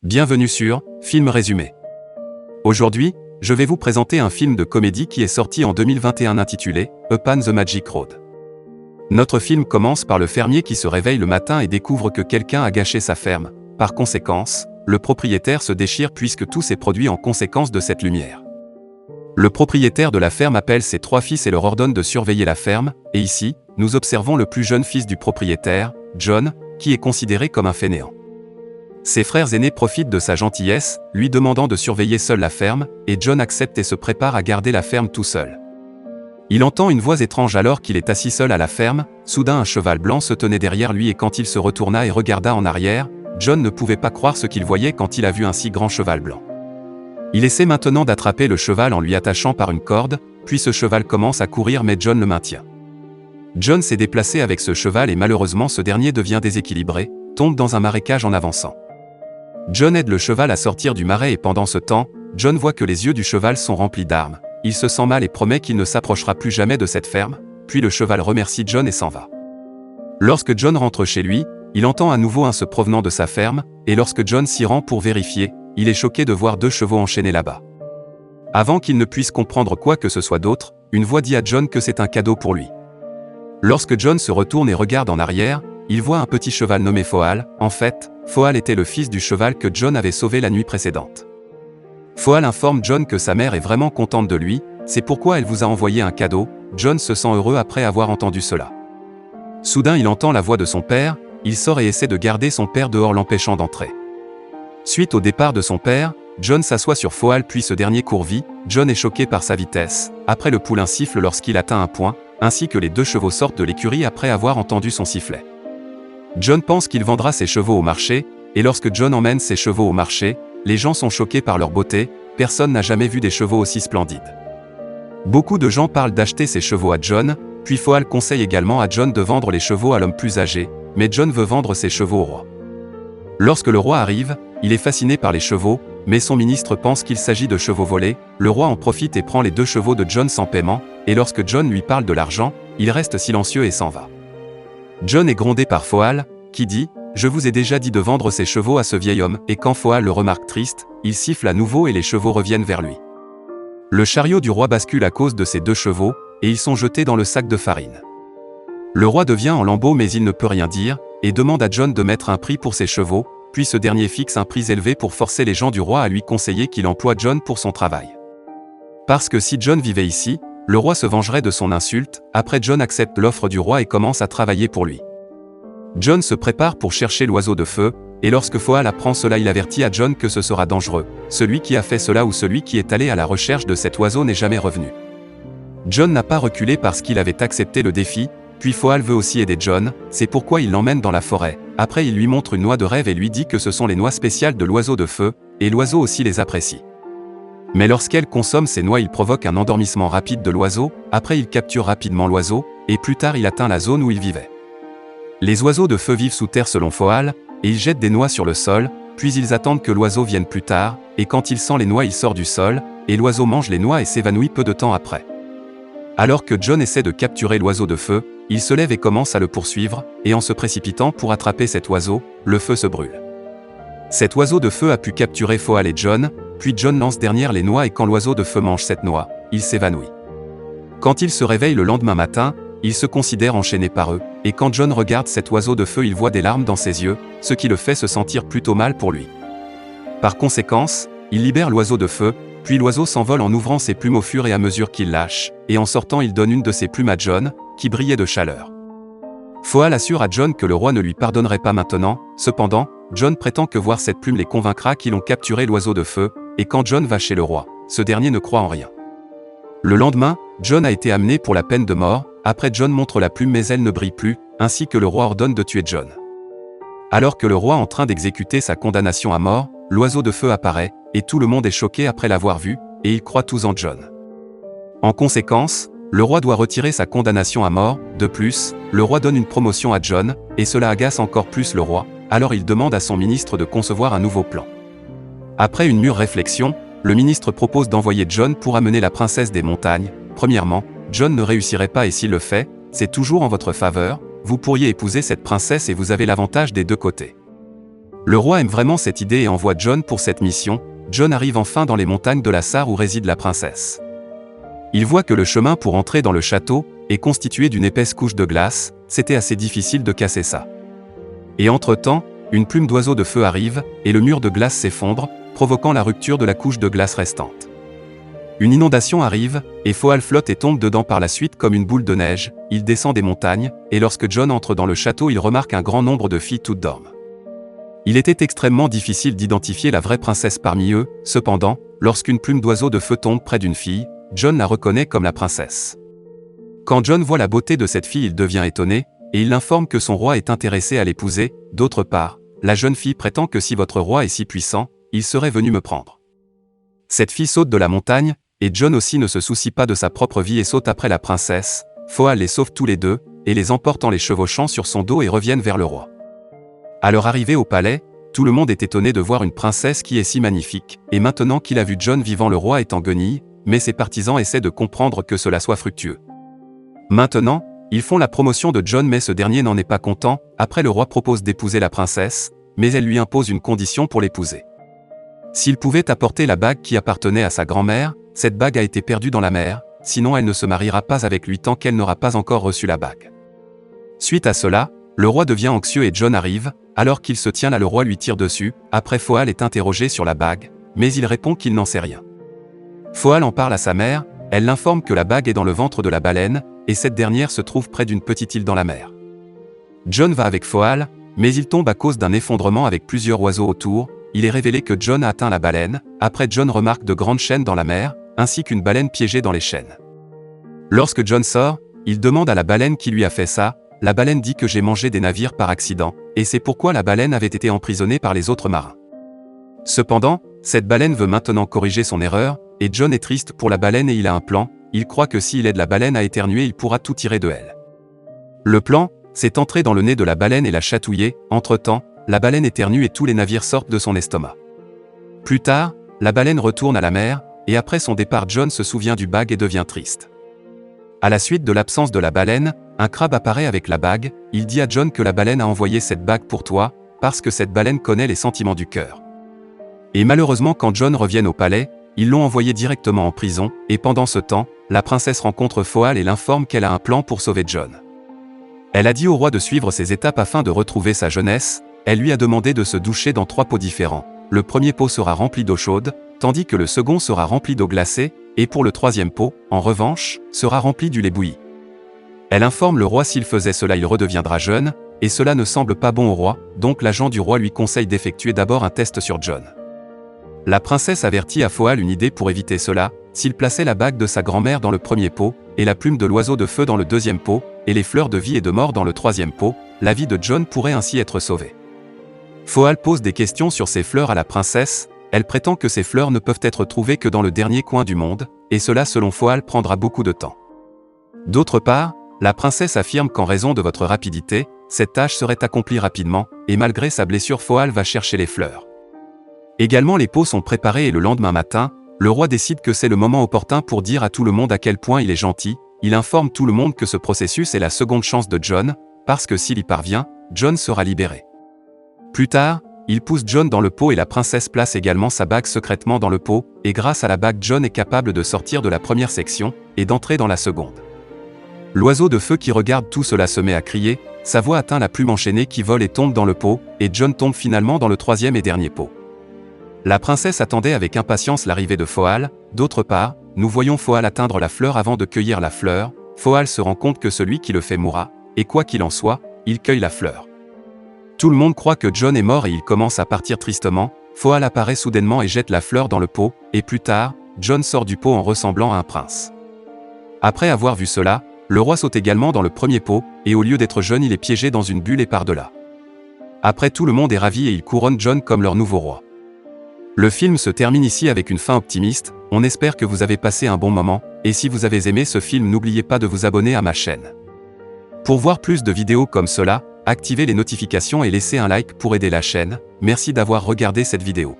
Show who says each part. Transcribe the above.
Speaker 1: Bienvenue sur Film Résumé. Aujourd'hui, je vais vous présenter un film de comédie qui est sorti en 2021 intitulé Upon the Magic Road. Notre film commence par le fermier qui se réveille le matin et découvre que quelqu'un a gâché sa ferme. Par conséquence, le propriétaire se déchire puisque tout s'est produit en conséquence de cette lumière. Le propriétaire de la ferme appelle ses 3 fils et leur ordonne de surveiller la ferme, et ici, nous observons le plus jeune fils du propriétaire, John, qui est considéré comme un fainéant. Ses frères aînés profitent de sa gentillesse, lui demandant de surveiller seul la ferme, et John accepte et se prépare à garder la ferme tout seul. Il entend une voix étrange alors qu'il est assis seul à la ferme, soudain un cheval blanc se tenait derrière lui et quand il se retourna et regarda en arrière, John ne pouvait pas croire ce qu'il voyait quand il a vu un si grand cheval blanc. Il essaie maintenant d'attraper le cheval en lui attachant par une corde, puis ce cheval commence à courir mais John le maintient. John s'est déplacé avec ce cheval et malheureusement ce dernier devient déséquilibré, tombe dans un marécage en avançant. John aide le cheval à sortir du marais et pendant ce temps, John voit que les yeux du cheval sont remplis d'armes. Il se sent mal et promet qu'il ne s'approchera plus jamais de cette ferme, puis le cheval remercie John et s'en va. Lorsque John rentre chez lui, il entend à nouveau un se provenant de sa ferme, et lorsque John s'y rend pour vérifier, il est choqué de voir 2 chevaux enchaînés là-bas. Avant qu'il ne puisse comprendre quoi que ce soit d'autre, une voix dit à John que c'est un cadeau pour lui. Lorsque John se retourne et regarde en arrière, il voit un petit cheval nommé Foal. En fait, Foal était le fils du cheval que John avait sauvé la nuit précédente. Foal informe John que sa mère est vraiment contente de lui, c'est pourquoi elle vous a envoyé un cadeau. John se sent heureux après avoir entendu cela. Soudain il entend la voix de son père, il sort et essaie de garder son père dehors l'empêchant d'entrer. Suite au départ de son père, John s'assoit sur Foal puis ce dernier court vite. John est choqué par sa vitesse, après le poulain siffle lorsqu'il atteint un point, ainsi que les 2 chevaux sortent de l'écurie après avoir entendu son sifflet. John pense qu'il vendra ses chevaux au marché, et lorsque John emmène ses chevaux au marché, les gens sont choqués par leur beauté, personne n'a jamais vu des chevaux aussi splendides. Beaucoup de gens parlent d'acheter ses chevaux à John, puis Foal conseille également à John de vendre les chevaux à l'homme plus âgé, mais John veut vendre ses chevaux au roi. Lorsque le roi arrive, il est fasciné par les chevaux, mais son ministre pense qu'il s'agit de chevaux volés, le roi en profite et prend les 2 chevaux de John sans paiement, et lorsque John lui parle de l'argent, il reste silencieux et s'en va. John est grondé par Foal, qui dit « Je vous ai déjà dit de vendre ces chevaux à ce vieil homme » et quand Foal le remarque triste, il siffle à nouveau et les chevaux reviennent vers lui. Le chariot du roi bascule à cause de ces 2 chevaux, et ils sont jetés dans le sac de farine. Le roi devient en lambeaux mais il ne peut rien dire, et demande à John de mettre un prix pour ses chevaux, puis ce dernier fixe un prix élevé pour forcer les gens du roi à lui conseiller qu'il emploie John pour son travail. Parce que si John vivait ici, le roi se vengerait de son insulte, après John accepte l'offre du roi et commence à travailler pour lui. John se prépare pour chercher l'oiseau de feu, et lorsque Foal apprend cela il avertit à John que ce sera dangereux, celui qui a fait cela ou celui qui est allé à la recherche de cet oiseau n'est jamais revenu. John n'a pas reculé parce qu'il avait accepté le défi, puis Foal veut aussi aider John, c'est pourquoi il l'emmène dans la forêt, après il lui montre une noix de rêve et lui dit que ce sont les noix spéciales de l'oiseau de feu, et l'oiseau aussi les apprécie. Mais lorsqu'elle consomme ces noix il provoque un endormissement rapide de l'oiseau, après il capture rapidement l'oiseau, et plus tard il atteint la zone où il vivait. Les oiseaux de feu vivent sous terre selon Foal, et ils jettent des noix sur le sol, puis ils attendent que l'oiseau vienne plus tard, et quand il sent les noix il sort du sol, et l'oiseau mange les noix et s'évanouit peu de temps après. Alors que John essaie de capturer l'oiseau de feu, il se lève et commence à le poursuivre, et en se précipitant pour attraper cet oiseau, le feu se brûle. Cet oiseau de feu a pu capturer Foal et John, puis John lance derrière les noix et quand l'oiseau de feu mange cette noix, il s'évanouit. Quand il se réveille le lendemain matin, il se considère enchaîné par eux, et quand John regarde cet oiseau de feu il voit des larmes dans ses yeux, ce qui le fait se sentir plutôt mal pour lui. Par conséquence, il libère l'oiseau de feu, puis l'oiseau s'envole en ouvrant ses plumes au fur et à mesure qu'il lâche, et en sortant il donne une de ses plumes à John, qui brillait de chaleur. Foal assure à John que le roi ne lui pardonnerait pas maintenant, cependant, John prétend que voir cette plume les convaincra qu'ils ont capturé l'oiseau de feu, et quand John va chez le roi, ce dernier ne croit en rien. Le lendemain, John a été amené pour la peine de mort, après John montre la plume mais elle ne brille plus, ainsi que le roi ordonne de tuer John. Alors que le roi est en train d'exécuter sa condamnation à mort, l'oiseau de feu apparaît, et tout le monde est choqué après l'avoir vu, et ils croient tous en John. En conséquence, le roi doit retirer sa condamnation à mort, de plus, le roi donne une promotion à John, et cela agace encore plus le roi, alors il demande à son ministre de concevoir un nouveau plan. Après une mûre réflexion, le ministre propose d'envoyer John pour amener la princesse des montagnes. Premièrement, John ne réussirait pas et s'il le fait, c'est toujours en votre faveur, vous pourriez épouser cette princesse et vous avez l'avantage des 2 côtés. Le roi aime vraiment cette idée et envoie Jon pour cette mission. Jon arrive enfin dans les montagnes de la Sarre où réside la princesse. Il voit que le chemin pour entrer dans le château est constitué d'une épaisse couche de glace, c'était assez difficile de casser ça. Et entre-temps, une plume d'oiseau de feu arrive, et le mur de glace s'effondre, provoquant la rupture de la couche de glace restante. Une inondation arrive, et Foal flotte et tombe dedans par la suite comme une boule de neige. Il descend des montagnes, et lorsque Jon entre dans le château, il remarque un grand nombre de filles toutes dorment. Il était extrêmement difficile d'identifier la vraie princesse parmi eux, cependant, lorsqu'une plume d'oiseau de feu tombe près d'une fille, Jon la reconnaît comme la princesse. Quand Jon voit la beauté de cette fille, il devient étonné, et il l'informe que son roi est intéressé à l'épouser. D'autre part, la jeune fille prétend que si votre roi est si puissant, il serait venu me prendre. Cette fille saute de la montagne, et Jon aussi ne se soucie pas de sa propre vie et saute après la princesse. Foal les sauve tous les deux, et les emporte en les chevauchant sur son dos et reviennent vers le roi. À leur arrivée au palais, tout le monde est étonné de voir une princesse qui est si magnifique, et maintenant qu'il a vu Jon vivant, le roi est en guenilles, mais ses partisans essaient de comprendre que cela soit fructueux. Maintenant, ils font la promotion de Jon, mais ce dernier n'en est pas content. Après, le roi propose d'épouser la princesse, mais elle lui impose une condition pour l'épouser. S'il pouvait apporter la bague qui appartenait à sa grand-mère, cette bague a été perdue dans la mer, sinon elle ne se mariera pas avec lui tant qu'elle n'aura pas encore reçu la bague. Suite à cela, le roi devient anxieux et Jon arrive. Alors qu'il se tient là, le roi lui tire dessus. Après, Foal est interrogé sur la bague, mais il répond qu'il n'en sait rien. Foal en parle à sa mère, elle l'informe que la bague est dans le ventre de la baleine, et cette dernière se trouve près d'une petite île dans la mer. Jon va avec Foal, mais il tombe à cause d'un effondrement avec plusieurs oiseaux autour. Il est révélé que Jon a atteint la baleine. Après, Jon remarque de grandes chaînes dans la mer, ainsi qu'une baleine piégée dans les chaînes. Lorsque Jon sort, il demande à la baleine qui lui a fait ça. La baleine dit que j'ai mangé des navires par accident, et c'est pourquoi la baleine avait été emprisonnée par les autres marins. Cependant, cette baleine veut maintenant corriger son erreur, et Jon est triste pour la baleine et il a un plan. Il croit que s'il aide la baleine à éternuer, il pourra tout tirer de elle. Le plan, c'est entrer dans le nez de la baleine et la chatouiller. Entre-temps, la baleine éternue et tous les navires sortent de son estomac. Plus tard, la baleine retourne à la mer, et après son départ, Jon se souvient du bague et devient triste. À la suite de l'absence de la baleine, un crabe apparaît avec la bague. Il dit à Jon que la baleine a envoyé cette bague pour toi, parce que cette baleine connaît les sentiments du cœur. Et malheureusement, quand Jon revient au palais, ils l'ont envoyé directement en prison, et pendant ce temps, la princesse rencontre Foal et l'informe qu'elle a un plan pour sauver Jon. Elle a dit au roi de suivre ses étapes afin de retrouver sa jeunesse. Elle lui a demandé de se doucher dans 3 pots différents. Le premier pot sera rempli d'eau chaude, tandis que le second sera rempli d'eau glacée, et pour le 3e pot, en revanche, sera rempli du lait bouilli. Elle informe le roi s'il faisait cela, il redeviendra jeune, et cela ne semble pas bon au roi, donc l'agent du roi lui conseille d'effectuer d'abord un test sur Jon. La princesse avertit à Foal une idée pour éviter cela. S'il plaçait la bague de sa grand-mère dans le premier pot, et la plume de l'oiseau de feu dans le 2e pot, et les fleurs de vie et de mort dans le 3e pot, la vie de Jon pourrait ainsi être sauvée. Foal pose des questions sur ces fleurs à la princesse. Elle prétend que ces fleurs ne peuvent être trouvées que dans le dernier coin du monde, et cela selon Foal prendra beaucoup de temps. D'autre part, la princesse affirme qu'en raison de votre rapidité, cette tâche serait accomplie rapidement, et malgré sa blessure, Foal va chercher les fleurs. Également, les pots sont préparés et le lendemain matin, le roi décide que c'est le moment opportun pour dire à tout le monde à quel point il est gentil. Il informe tout le monde que ce processus est la seconde chance de Jon, parce que s'il y parvient, Jon sera libéré. Plus tard, il pousse Jon dans le pot et la princesse place également sa bague secrètement dans le pot, et grâce à la bague, Jon est capable de sortir de la première section, et d'entrer dans la seconde. L'oiseau de feu qui regarde tout cela se met à crier, sa voix atteint la plume enchaînée qui vole et tombe dans le pot, et Jon tombe finalement dans le 3e et dernier pot. La princesse attendait avec impatience l'arrivée de Foal. D'autre part, nous voyons Foal atteindre la fleur avant de cueillir la fleur. Foal se rend compte que celui qui le fait mourra, et quoi qu'il en soit, il cueille la fleur. Tout le monde croit que Jon est mort et il commence à partir tristement. Foal apparaît soudainement et jette la fleur dans le pot, et plus tard, Jon sort du pot en ressemblant à un prince. Après avoir vu cela, le roi saute également dans le premier pot, et au lieu d'être jeune, il est piégé dans une bulle et par-delà. Après, tout le monde est ravi et il couronne Jon comme leur nouveau roi. Le film se termine ici avec une fin optimiste. On espère que vous avez passé un bon moment, et si vous avez aimé ce film, n'oubliez pas de vous abonner à ma chaîne. Pour voir plus de vidéos comme cela, activez les notifications et laissez un like pour aider la chaîne. Merci d'avoir regardé cette vidéo.